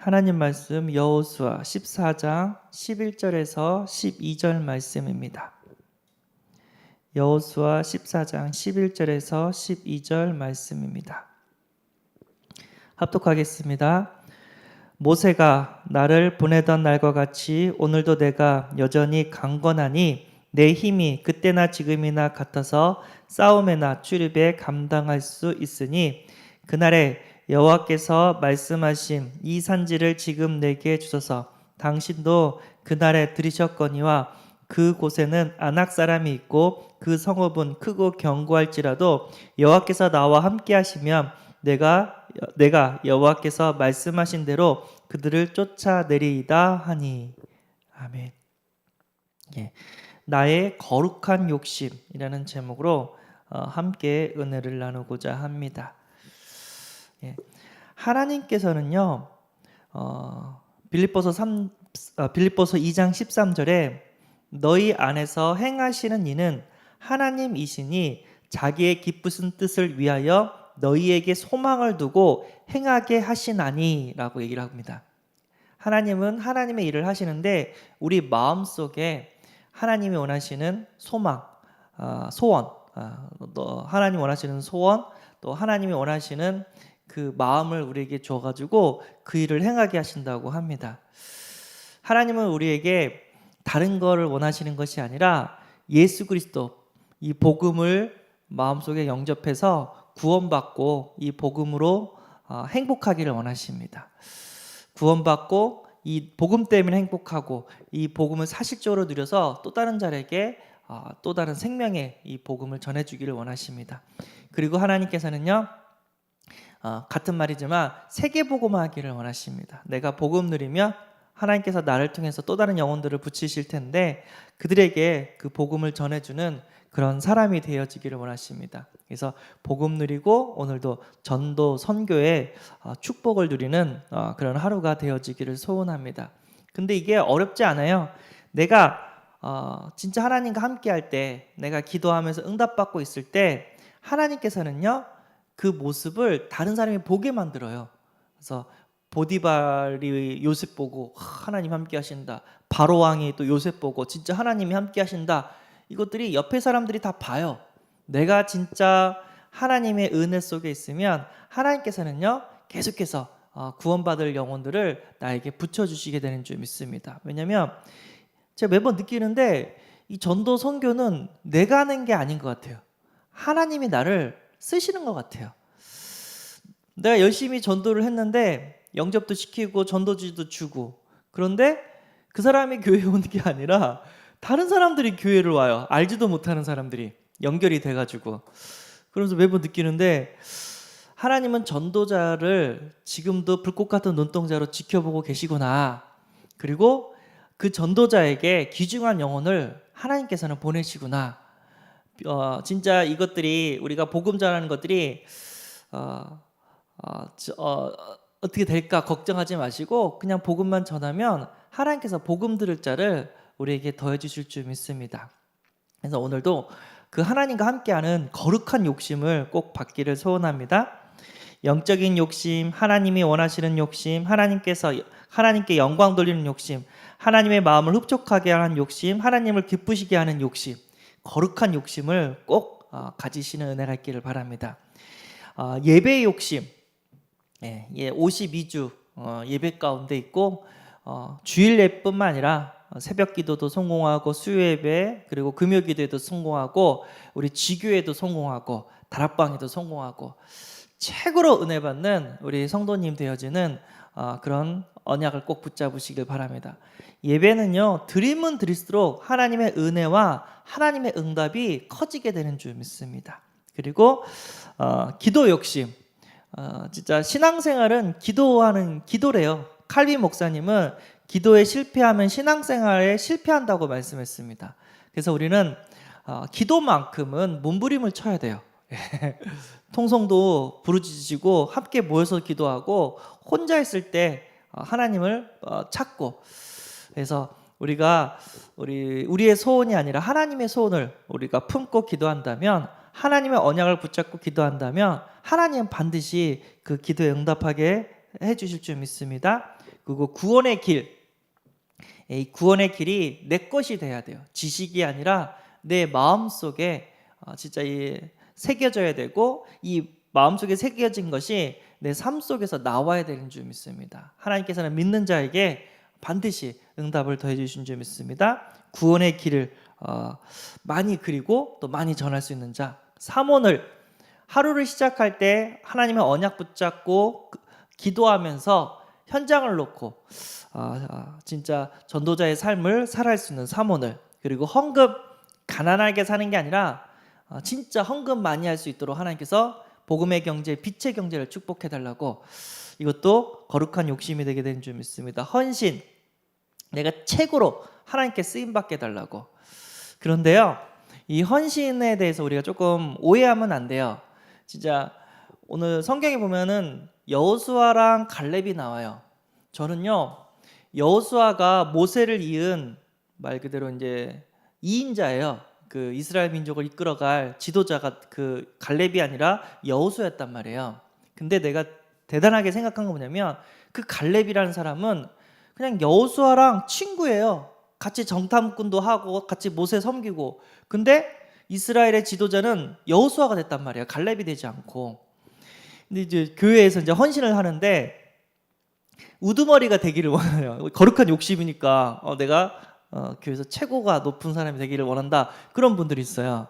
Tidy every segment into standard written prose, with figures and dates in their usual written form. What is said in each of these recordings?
하나님 말씀 여호수아 14장 11절에서 12절 말씀입니다. 여호수아 14장 11절에서 12절 말씀입니다. 합독하겠습니다. 모세가 나를 보내던 날과 같이 오늘도 내가 여전히 강건하니 내 힘이 그때나 지금이나 같아서 싸움에나 출입에 감당할 수 있으니 그날에 여호와께서 말씀하신 이 산지를 지금 내게 주소서. 당신도 그날에 들으셨거니와 그곳에는 아낙 사람이 있고 그 성읍은 크고 견고할지라도 여호와께서 나와 함께 하시면 내가 여호와께서 말씀하신 대로 그들을 쫓아내리이다 하니. 아멘. 예. 나의 거룩한 욕심이라는 제목으로 함께 은혜를 나누고자 합니다. 예. 하나님께서는요, 빌립보서 2장 13절에 너희 안에서 행하시는 이는 하나님이시니 자기의 기쁘신 뜻을 위하여 너희에게 소망을 두고 행하게 하시나니 라고 얘기를 합니다. 하나님은 하나님의 일을 하시는데 우리 마음속에 하나님이 원하시는 소망, 소원, 하나님 원하시는 소원, 또 하나님이 원하시는 그 마음을 우리에게 줘가지고 그 일을 행하게 하신다고 합니다. 하나님은 우리에게 다른 것을 원하시는 것이 아니라 예수 그리스도 이 복음을 마음속에 영접해서 구원받고 이 복음으로 행복하기를 원하십니다. 구원받고 이 복음 때문에 행복하고 이 복음을 사실적으로 누려서 또 다른 자에게 또 다른 생명의 이 복음을 전해주기를 원하십니다. 그리고 하나님께서는요, 같은 말이지만 세계복음화하기를 원하십니다. 내가 복음 누리면 하나님께서 나를 통해서 또 다른 영혼들을 붙이실 텐데 그들에게 그 복음을 전해주는 그런 사람이 되어지기를 원하십니다. 그래서 복음 누리고 오늘도 전도 선교의 축복을 누리는 그런 하루가 되어지기를 소원합니다. 근데 이게 어렵지 않아요. 내가 진짜 하나님과 함께 할 때, 내가 기도하면서 응답받고 있을 때 하나님께서는요, 그 모습을 다른 사람이 보게 만들어요. 그래서 보디발이 요셉 보고 하나님 함께 하신다. 바로 왕이 또 요셉 보고 진짜 하나님이 함께 하신다. 이것들이 옆에 사람들이 다 봐요. 내가 진짜 하나님의 은혜 속에 있으면 하나님께서는요, 계속해서 구원받을 영혼들을 나에게 붙여주시게 되는 줄 믿습니다. 왜냐하면 제가 매번 느끼는데 이 전도 선교는 내가 하는 게 아닌 것 같아요. 하나님이 나를 쓰시는 것 같아요. 내가 열심히 전도를 했는데 영접도 시키고 전도지도 주고, 그런데 그 사람이 교회에 오는 게 아니라 다른 사람들이 교회를 와요. 알지도 못하는 사람들이 연결이 돼가지고. 그러면서 매번 느끼는데 하나님은 전도자를 지금도 불꽃 같은 눈동자로 지켜보고 계시구나. 그리고 그 전도자에게 귀중한 영혼을 하나님께서는 보내시구나. 진짜 이것들이, 우리가 복음 전하는 것들이 어떻게 될까 걱정하지 마시고 그냥 복음만 전하면 하나님께서 복음 들을 자를 우리에게 더해 주실 줄 믿습니다. 그래서 오늘도 그 하나님과 함께하는 거룩한 욕심을 꼭 받기를 소원합니다. 영적인 욕심, 하나님이 원하시는 욕심, 하나님께 영광 돌리는 욕심, 하나님의 마음을 흡족하게 하는 욕심, 하나님을 기쁘시게 하는 욕심, 거룩한 욕심을 꼭 가지시는 은혜가 있기를 바랍니다. 예배의 욕심, 52주 예배 가운데 있고 주일 예뿐만 아니라 새벽 기도도 성공하고 수요 예배, 그리고 금요 기도에도 성공하고 우리 지교에도 성공하고 다락방에도 성공하고 최고로 은혜 받는 우리 성도님 되어지는 그런 언약을 꼭 붙잡으시길 바랍니다. 예배는요, 드리면 드릴수록 하나님의 은혜와 하나님의 응답이 커지게 되는 줄 믿습니다. 그리고 기도 욕심, 진짜 신앙생활은 기도래요. 칼빈 목사님은 기도에 실패하면 신앙생활에 실패한다고 말씀했습니다. 그래서 우리는 기도만큼은 몸부림을 쳐야 돼요. 통성도 부르짖고 함께 모여서 기도하고 혼자 있을 때 하나님을 찾고, 그래서 우리의 소원이 아니라 하나님의 소원을 우리가 품고 기도한다면, 하나님의 언약을 붙잡고 기도한다면 하나님은 반드시 그 기도에 응답하게 해주실 줄 믿습니다. 그리고 구원의 길, 이 구원의 길이 내 것이 돼야 돼요. 지식이 아니라 내 마음속에 진짜 새겨져야 되고, 이 마음속에 새겨진 것이 내 삶 속에서 나와야 되는 줄 믿습니다. 하나님께서는 믿는 자에게 반드시 응답을 더해 주신 줄 믿습니다. 구원의 길을 많이 그리고 또 많이 전할 수 있는 자, 삼원을 하루를 시작할 때 하나님의 언약 붙잡고 기도하면서 현장을 놓고 진짜 전도자의 삶을 살아갈 수 있는 삼원을, 그리고 헌금 가난하게 사는 게 아니라 진짜 헌금 많이 할 수 있도록 하나님께서 복음의 경제, 빛의 경제를 축복해 달라고, 이것도 거룩한 욕심이 되게 된 줄 믿습니다. 헌신, 내가 최고로 하나님께 쓰임 받게 달라고. 그런데요, 이 헌신에 대해서 우리가 조금 오해하면 안 돼요. 진짜 오늘 성경에 보면은 여호수아랑 갈렙이 나와요. 저는요, 여호수아가 모세를 이은 말 그대로 이제 2인자예요. 그 이스라엘 민족을 이끌어갈 지도자가 그 갈렙이 아니라 여호수아였단 말이에요. 근데 내가 대단하게 생각한 건 뭐냐면, 그 갈렙이라는 사람은 그냥 여호수아랑 친구예요. 같이 정탐꾼도 하고 같이 모세 섬기고. 근데 이스라엘의 지도자는 여호수아가 됐단 말이에요. 갈렙이 되지 않고. 근데 이제 교회에서 이제 헌신을 하는데 우두머리가 되기를 원해요. 거룩한 욕심이니까 내가 교회에서 최고가 높은 사람이 되기를 원한다. 그런 분들이 있어요.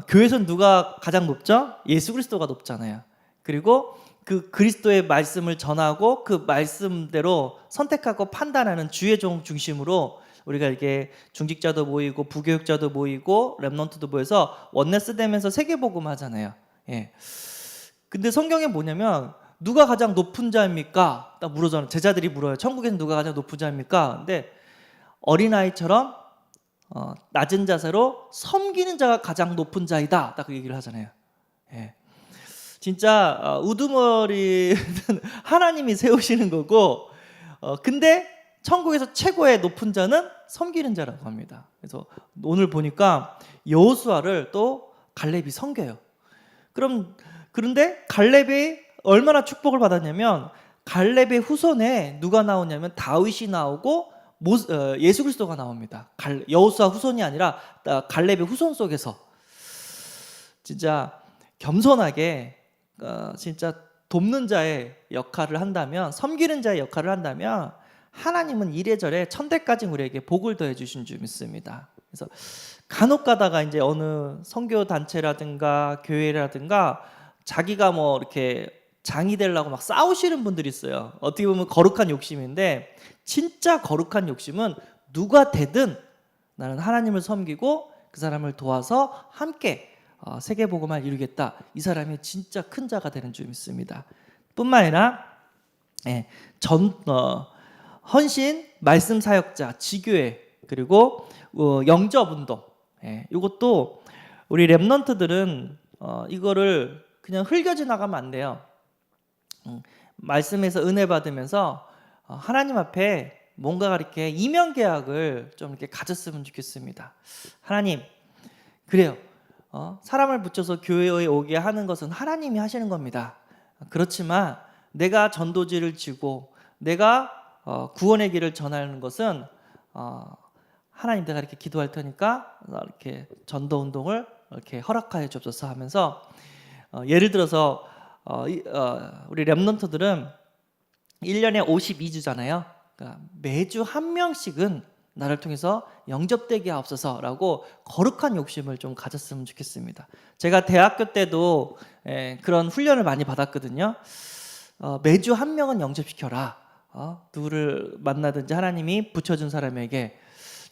교회에서는 누가 가장 높죠? 예수 그리스도가 높잖아요. 그리고 그 그리스도의 말씀을 전하고 그 말씀대로 선택하고 판단하는 주의 종 중심으로 우리가 이렇게 중직자도 모이고 부교육자도 모이고 렘넌트도 모여서 원네스 되면서 세계복음 하잖아요. 예. 근데 성경에 뭐냐면, 누가 가장 높은 자입니까? 딱 물어잖아요. 제자들이 물어요. 천국에서 누가 가장 높은 자입니까? 근데 어린아이처럼 낮은 자세로 섬기는 자가 가장 높은 자이다. 딱 그 얘기를 하잖아요. 예. 진짜 우두머리는 하나님이 세우시는 거고, 근데 천국에서 최고의 높은 자는 섬기는 자라고 합니다. 그래서 오늘 보니까 여호수아를 또 갈렙이 섬겨요. 그런데 갈렙이 얼마나 축복을 받았냐면, 갈렙의 후손에 누가 나오냐면 다윗이 나오고 예수 그리스도가 나옵니다. 여호수아 후손이 아니라 갈렙의 후손 속에서. 진짜 겸손하게 진짜 돕는 자의 역할을 한다면, 섬기는 자의 역할을 한다면 하나님은 이래저래 천대까지 우리에게 복을 더해 주신 줄 믿습니다. 그래서 간혹 가다가 이제 어느 선교 단체라든가 교회라든가 자기가 뭐 이렇게 장이 되려고 막 싸우시는 분들이 있어요. 어떻게 보면 거룩한 욕심인데, 진짜 거룩한 욕심은 누가 되든 나는 하나님을 섬기고 그 사람을 도와서 함께 세계복음을 이루겠다. 이 사람이 진짜 큰 자가 되는 줄 믿습니다. 뿐만 아니라 헌신, 말씀 사역자, 지교회, 그리고 영접운동. 이것도 우리 렘넌트들은 이거를 그냥 흘겨 지나가면 안 돼요. 말씀에서 은혜 받으면서 하나님 앞에 뭔가 이렇게 이면 계약을 좀 이렇게 가졌으면 좋겠습니다. 하나님, 그래요. 사람을 붙여서 교회에 오게 하는 것은 하나님이 하시는 겁니다. 그렇지만 내가 전도지를 지고 내가 구원의 길을 전하는 것은 하나님, 내가 이렇게 기도할 테니까 이렇게 전도 운동을 이렇게 허락하여 주옵소서 하면서, 예를 들어서 우리 렘넌트들은 1년에 52주잖아요. 그러니까 매주 한 명씩은 나를 통해서 영접되게 하옵소서라고 거룩한 욕심을 좀 가졌으면 좋겠습니다. 제가 대학교 때도 그런 훈련을 많이 받았거든요. 매주 한 명은 영접시켜라. 누구를 만나든지 하나님이 붙여준 사람에게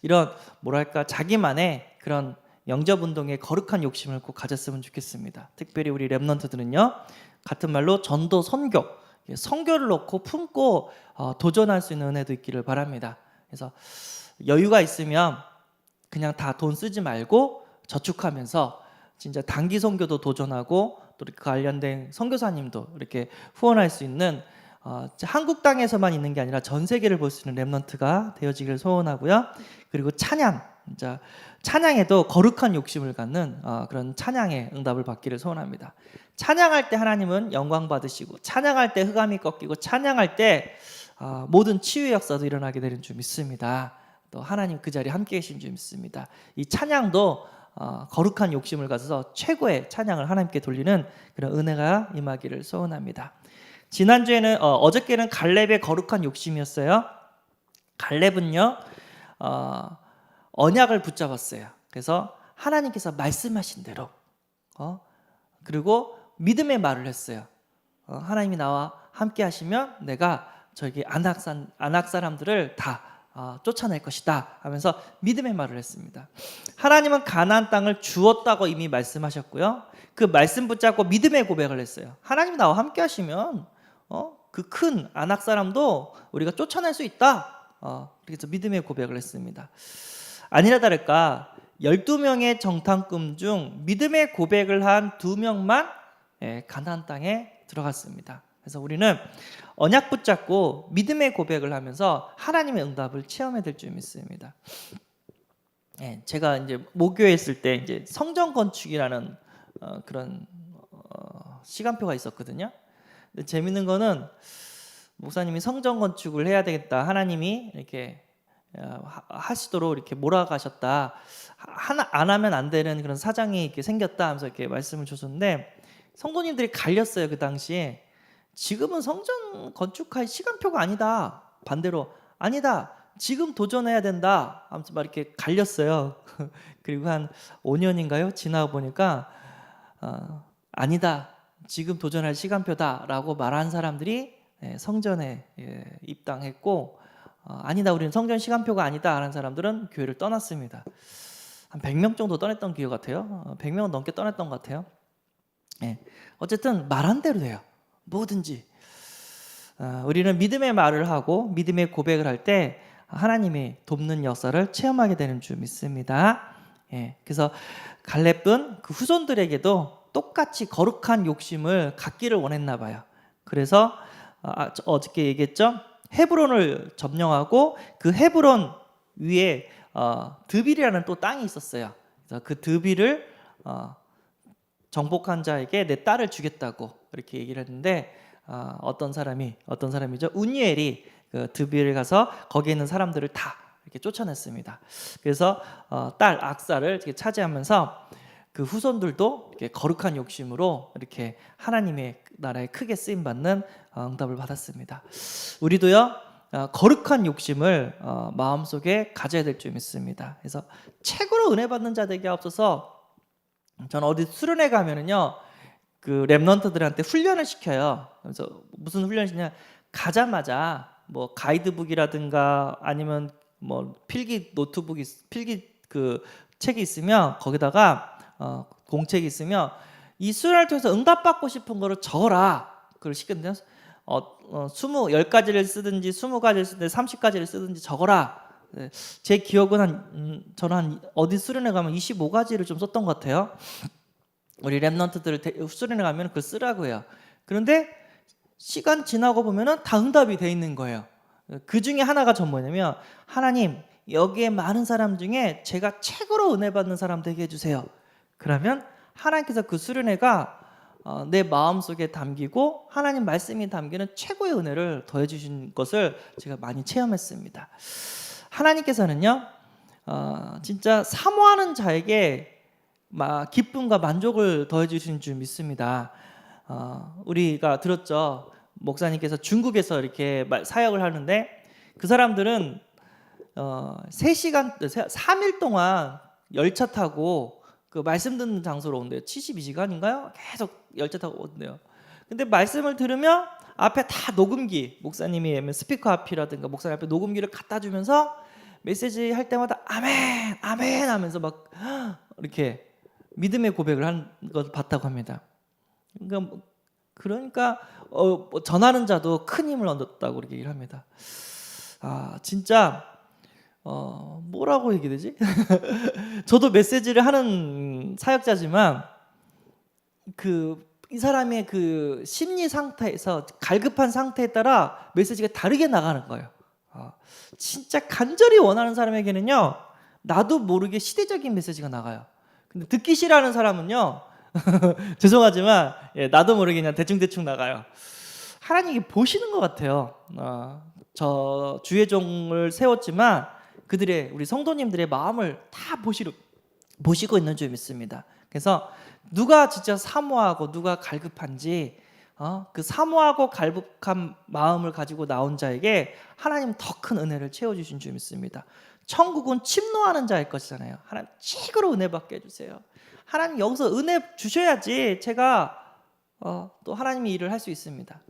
이런 뭐랄까 자기만의 그런 영접운동에 거룩한 욕심을 꼭 가졌으면 좋겠습니다. 특별히 우리 렘넌트들은요, 같은 말로 전도 선교, 선교를 놓고 품고 도전할 수 있는 은혜도 있기를 바랍니다. 그래서 여유가 있으면 그냥 다 돈 쓰지 말고 저축하면서 진짜 단기 선교도 도전하고, 또 이렇게 관련된 선교사님도 이렇게 후원할 수 있는 한국 땅에서만 있는 게 아니라 전 세계를 볼 수 있는 렘넌트가 되어지기를 소원하고요. 그리고 찬양, 진짜 찬양에도 거룩한 욕심을 갖는 그런 찬양의 응답을 받기를 소원합니다. 찬양할 때 하나님은 영광 받으시고, 찬양할 때 흑암이 꺾이고, 찬양할 때 모든 치유의 역사도 일어나게 되는 줄 믿습니다. 또 하나님 그 자리에 함께 계신 줄 믿습니다. 이 찬양도 거룩한 욕심을 가져서 최고의 찬양을 하나님께 돌리는 그런 은혜가 임하기를 소원합니다. 지난주에는 어저께는 갈렙의 거룩한 욕심이었어요. 갈렙은요 언약을 붙잡았어요. 그래서 하나님께서 말씀하신 대로 그리고 믿음의 말을 했어요. 하나님이 나와 함께 하시면 내가 저기 아낙 사람들을 다 쫓아낼 것이다 하면서 믿음의 말을 했습니다. 하나님은 가나안 땅을 주었다고 이미 말씀하셨고요. 그 말씀 붙잡고 믿음의 고백을 했어요. 하나님이 나와 함께 하시면 그 큰 아낙 사람도 우리가 쫓아낼 수 있다. 그래서 믿음의 고백을 했습니다. 아니라 다를까 12명의 정탐꾼 중 믿음의 고백을 한 2명만 가나안 땅에 들어갔습니다. 그래서 우리는 언약 붙잡고 믿음의 고백을 하면서 하나님의 응답을 체험해야 될 줄 믿습니다. 제가 이제 모교에 있을 때 이제 성전 건축이라는 그런 시간표가 있었거든요. 근데 재밌는 거는 목사님이 성전 건축을 해야 되겠다. 하나님이 이렇게 하시도록 이렇게 몰아가셨다. 안 하면 안 되는 그런 사장이 이렇게 생겼다 하면서 이렇게 말씀을 주셨는데 성도님들이 갈렸어요. 그 당시에. 지금은 성전 건축할 시간표가 아니다. 반대로 아니다. 지금 도전해야 된다. 아무튼 막 이렇게 갈렸어요. 그리고 한 5년인가요? 지나고 보니까 아니다. 지금 도전할 시간표다라고 말한 사람들이 성전에 입당했고 아니다. 우리는 성전 시간표가 아니다 하는 사람들은 교회를 떠났습니다. 한 100명 정도 떠났던 기억 같아요. 100명은 넘게 떠났던 것 같아요. 어쨌든 말한 대로 돼요. 뭐든지 우리는 믿음의 말을 하고 믿음의 고백을 할 때 하나님이 돕는 역사를 체험하게 되는 줄 믿습니다. 그래서 갈렙은 그 후손들에게도 똑같이 거룩한 욕심을 갖기를 원했나 봐요. 그래서 어저께 얘기했죠. 헤브론을 점령하고 그 헤브론 위에 드빌이라는 또 땅이 있었어요. 그래서 그 드빌을 정복한 자에게 내 딸을 주겠다고 이렇게 얘기를 했는데 어떤 사람이죠? 운니엘이 그 드빌을 가서 거기에 있는 사람들을 다 이렇게 쫓아냈습니다. 그래서 딸 악사를 이렇게 차지하면서 그 후손들도 이렇게 거룩한 욕심으로 이렇게 하나님의 나라에 크게 쓰임 받는 응답을 받았습니다. 우리도요 거룩한 욕심을 마음속에 가져야 될 줄 믿습니다. 그래서 최고로 은혜 받는 자 되게 하옵소서. 저는 어디 수련회 가면은요 그 랩런트들한테 훈련을 시켜요. 그래서 무슨 훈련이냐 가자마자 뭐 가이드북이라든가 아니면 뭐 필기 그 책이 있으면 거기다가 공책이 있으면 이 수련을 통해서 응답받고 싶은 거를 적어라. 그걸 시켰는데요. 10가지를 쓰든지 20가지를 쓰든지 30가지를 쓰든지 적어라. 제 기억은 저는 한 어디 수련회 가면 25가지를 좀 썼던 것 같아요. 우리 랩런트들 수련회 가면 그걸 쓰라고 해요. 그런데 시간 지나고 보면은 다 응답이 돼 있는 거예요. 그 중에 하나가 전 뭐냐면 하나님 여기에 많은 사람 중에 제가 최고로 은혜 받는 사람 되게 해주세요. 그러면 하나님께서 그 수련회가 내 마음속에 담기고 하나님 말씀이 담기는 최고의 은혜를 더해 주신 것을 제가 많이 체험했습니다. 하나님께서는요 진짜 사모하는 자에게 기쁨과 만족을 더해 주신 줄 믿습니다. 우리가 들었죠. 목사님께서 중국에서 이렇게 사역을 하는데 그 사람들은 3일 동안 열차 타고 그 말씀 듣는 장소로 온대요. 72시간인가요? 계속 열차 타고 온대요. 근데 말씀을 들으면 앞에 다 녹음기, 목사님이 스피커 앞이라든가 목사님 앞에 녹음기를 갖다 주면서 메시지 할 때마다 아멘, 아멘 하면서 막 이렇게 믿음의 고백을 한 것을 봤다고 합니다. 그러니까 전하는 자도 큰 힘을 얻었다고 그렇게 얘기를 합니다. 진짜 뭐라고 얘기되지? 저도 메시지를 하는 사역자지만 이 사람의 그 심리 상태에서 갈급한 상태에 따라 메시지가 다르게 나가는 거예요. 진짜 간절히 원하는 사람에게는요 나도 모르게 시대적인 메시지가 나가요. 근데 듣기 싫어하는 사람은요 죄송하지만 나도 모르게 그냥 대충 나가요. 하나님이 보시는 것 같아요. 저 주의 종을 세웠지만 그들의 우리 성도님들의 마음을 다 보시고 있는 줄 믿습니다. 그래서 누가 진짜 사모하고 누가 갈급한지 그 사모하고 갈급한 마음을 가지고 나온 자에게 하나님 더 큰 은혜를 채워주신 줄 믿습니다. 천국은 침노하는 자일 것이잖아요. 하나님 최고로 은혜 받게 해주세요. 하나님 여기서 은혜 주셔야지 제가 또 하나님이 일을 할 수 있습니다.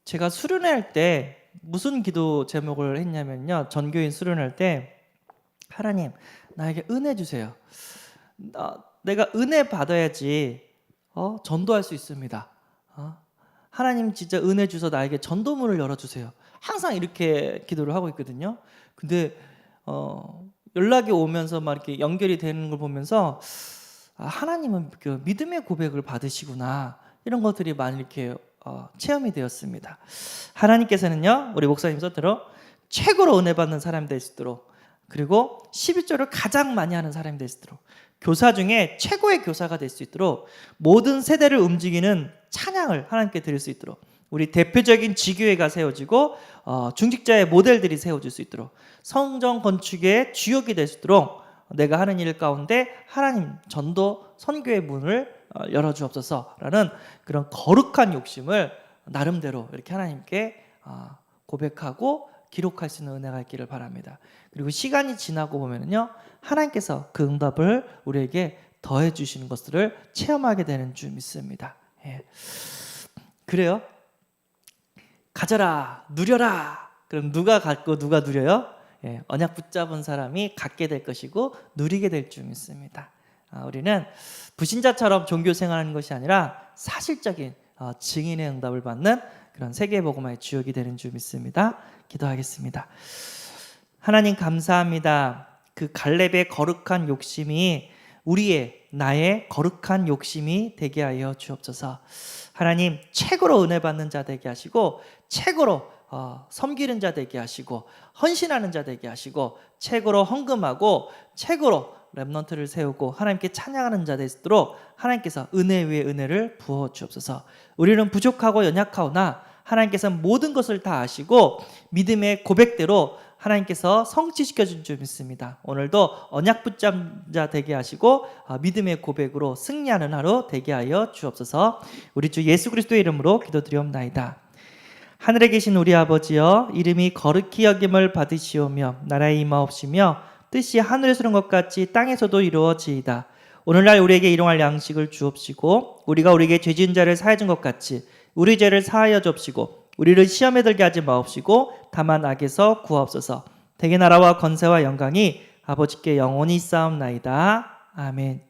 제가 수련회 때 무슨 기도 제목을 했냐면요, 전교인 수련회 때 하나님 나에게 은혜 주세요. 내가 은혜 받아야지 전도할 수 있습니다. 하나님 진짜 은혜 주셔서 나에게 전도문을 열어주세요. 항상 이렇게 기도를 하고 있거든요. 근데 연락이 오면서 막 이렇게 연결이 되는 걸 보면서 하나님은 그 믿음의 고백을 받으시구나, 이런 것들이 많이 이렇게 체험이 되었습니다. 하나님께서는요 우리 목사님 썼대로 최고로 은혜 받는 사람이 될 수 있도록, 그리고 11조를 가장 많이 하는 사람이 될 수 있도록, 교사 중에 최고의 교사가 될 수 있도록, 모든 세대를 움직이는 찬양을 하나님께 드릴 수 있도록, 우리 대표적인 지교회가 세워지고 중직자의 모델들이 세워질 수 있도록, 성전 건축의 주역이 될 수 있도록 내가 하는 일 가운데 하나님 전도 선교의 문을 열어주옵소서라는 그런 거룩한 욕심을 나름대로 이렇게 하나님께 고백하고 기록할 수 있는 은혜가 있기를 바랍니다. 그리고 시간이 지나고 보면요 하나님께서 그 응답을 우리에게 더해 주시는 것들을 체험하게 되는 줄 믿습니다. 그래요? 가져라, 누려라. 그럼 누가 갖고 누가 누려요? 언약 붙잡은 사람이 갖게 될 것이고 누리게 될 줄 믿습니다. 우리는 불신자처럼 종교 생활하는 것이 아니라 사실적인 증인의 응답을 받는 그런 세계복음화의 주역이 되는 줄 믿습니다. 기도하겠습니다. 하나님 감사합니다. 그 갈렙의 거룩한 욕심이 나의 거룩한 욕심이 되게 하여 주옵소서. 하나님 최고로 은혜 받는 자 되게 하시고, 최고로 섬기는 자 되게 하시고, 헌신하는 자 되게 하시고, 최고로 헌금하고, 최고로 렘넌트를 세우고 하나님께 찬양하는 자 되도록 하나님께서 은혜 위에 은혜를 부어 주옵소서. 우리는 부족하고 연약하오나 하나님께서 모든 것을 다 아시고 믿음의 고백대로 하나님께서 성취시켜 준 줄 믿습니다. 오늘도 언약 붙잡은 자 되게 하시고 믿음의 고백으로 승리하는 하루 되게 하여 주옵소서. 우리 주 예수 그리스도의 이름으로 기도드리옵나이다. 하늘에 계신 우리 아버지여, 이름이 거룩히 여김을 받으시오며 나라의 임하옵시며 뜻이 하늘에서 이룬 것 같이 땅에서도 이루어지이다. 오늘날 우리에게 일용할 양식을 주옵시고 우리가 우리에게 죄 지은 자를 사하여 준 것 같이 우리 죄를 사하여 주옵시고 우리를 시험에 들게 하지 마옵시고 다만 악에서 구하옵소서. 대개 나라와 권세와 영광이 아버지께 영원히 있사옵나이다. 아멘.